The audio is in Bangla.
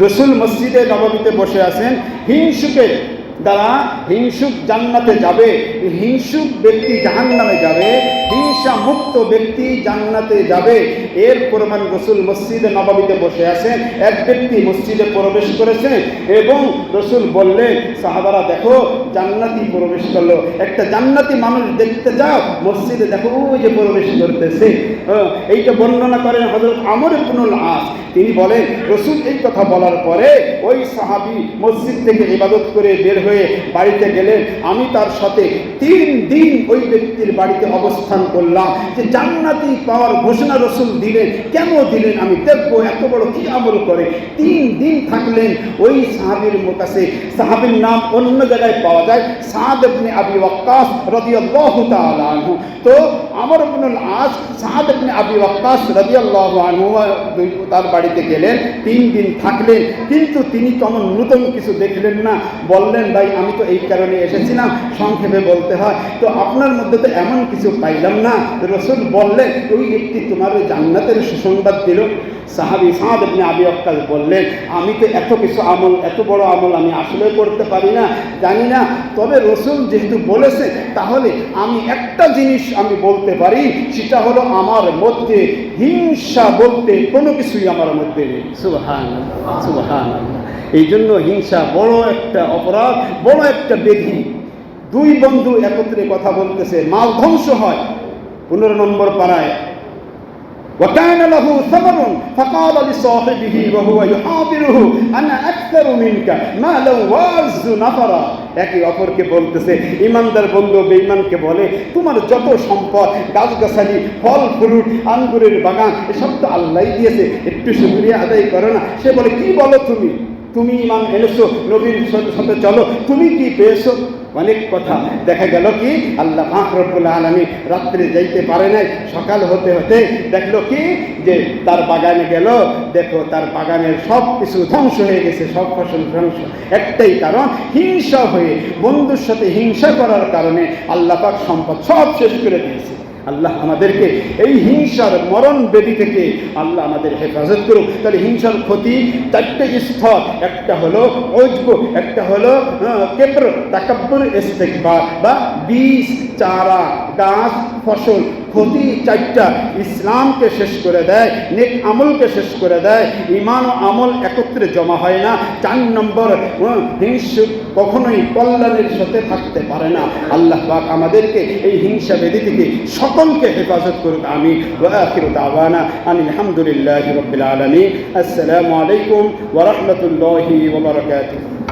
রসুল মসজিদে নববীতে বসে আছেন, হিংসুকের দ্বারা হিংসুক জান্নাতে যাবে, হিংসুক ব্যক্তি জাহান্নামে যাবে, হিংসা মুক্ত ব্যক্তি জান্নাতে যাবে। এর প্রমাণ রসুল মসজিদে নববীতে বসে আছেন, এক ব্যক্তি মসজিদে প্রবেশ করেছেন এবং রসুল বললেন, সাহাবারা দেখো জান্নাতি প্রবেশ করলো। একটা জান্নাতি মানুষ দেখতে যাও, মসজিদে দেখো ওই যে প্রবেশ করতেছে। এইটা বর্ণনা করেন হযরত আমর ইবনুল আস। তিনি বলেন, রসুল এই কথা বলার পরে ওই সাহাবী মসজিদ থেকে ইবাদত করে বের হয়ে বাড়িতে গেলেন। আমি তার সাথে 3 দিন ওই ব্যক্তির বাড়িতে অবস্থান করলাম, যে জান্নাতি পাওয়ার ঘোষণা রসুল দিলেন, কেন দিলেন আমি দেখবো এত বড় কি আমল করে। 3 দিন থাকলেন ওই সাহাবীর কাছে। সাহাবীর নাম অন্য জায়গায় পাওয়া যায়, সাদ ইবনে আবি ওয়াক্কাস রাদিয়াল্লাহু তাআলা আনহু। তো আমর ইবনুল আস সাদ ইবনে আবি ওয়াক্কাস রাদিয়াল্লাহু আনহু তার বাড়িতে গেলেন, 3 দিন থাকলেন, কিন্তু তিনি তেমন নতুন কিছু দেখলেন না। বললেন, ভাই আমি তো এই কারণে এসেছিলাম, সংক্ষেপে বলতে হয়, তো আপনার মধ্যে তো এমন কিছু পাইলাম না। রসুল বললেন, ওই ব্যক্তি তোমার ওই জান্নাতের সুসংবাদ দিল। সাহাবী সাদ ইবনে আবি ওয়াক্কাস বললেন, আমি তো এত কিছু আমল, এত বড় আমল আমি আসলে করতে পারি না, জানি না, তবে রসুল যেহেতু বলেছে তাহলে আমি একটা জিনিস আমি বলতে পারি, সেটা হলো আমার মধ্যে হিংসা বলতে কোনো কিছুই আমার মধ্যে নেই। সুবহানাল্লাহ, সুবহানাল্লাহ। এই জন্য হিংসা বড় একটা অপরাধ, বড় একটা ব্যাধি। 2 বন্ধু একত্রে কথা বলতেছে, মাল ধ্বংস হয়। 15 নম্বর পারায়, وكان له ثمر فقال لصاحبه وهو يحاوره انا اكثر منك مالا واعز نفرا। একে অপরকে বলতেছে, ইমানদার বন্ধু বেঈমানকে বলে, তোমার যত সম্পদ, গাছগাছালি, ফল ফ্রুট, আঙ্গুরের বাগান, এসব তো আল্লাহই দিয়েছে, একটু শুকরিয়া আদায় করো না। সে বলে, কি বলো তুমি, তুমি ইমান এনেছো, নবীর সাথে চলো, তুমি কি পেয়েছো? অনেক কথা। দেখা গেল কি আল্লাহ পাক রব্বুল আলামিন রাত্রে যাইতে পারে নাই, সকাল হতে হতে দেখলো কি যে তার বাগানে গেল, দেখো তার বাগানের সব কিছু ধ্বংস হয়ে গেছে, সব ফসল ধ্বংস। একটাই কারণ, হিংসা হয়ে, বন্ধুর সাথে হিংসা করার কারণে আল্লাহ পাক সম্পদ সব শেষ করে দিয়েছে। আল্লাহ আমাদেরকে এই হিংসার মরণ বেদি থেকে আল্লাহ আমাদের হেফাজত করুক। তাহলে হিংসার ক্ষতি 4টে স্তর, একটা হলো উজব, একটা হলো কিবর, তাকাব্বুর, ইস্তিকবার বা বীজ, চারা, গাছ, ফসল। ক্ষতি 4টা, ইসলামকে শেষ করে দেয়, নেক আমলকে শেষ করে দেয়, ঈমান ও আমল একত্রে জমা হয় না। 4 নম্বর, হিংসুক কখনোই কল্যাণের সাথে থাকতে পারে না। আল্লাহ পাক আমাদেরকে এই হিংসা বেদি থেকে সকলকে হেফাজত করুক, আমিন। ওয়া আখিরু দাওয়ানা আনিল হামদুলিল্লাহি রাব্বিল আলামিন। আসসালামু আলাইকুম ওয়া রাহমাতুল্লাহি ওয়া বারাকাতুহু।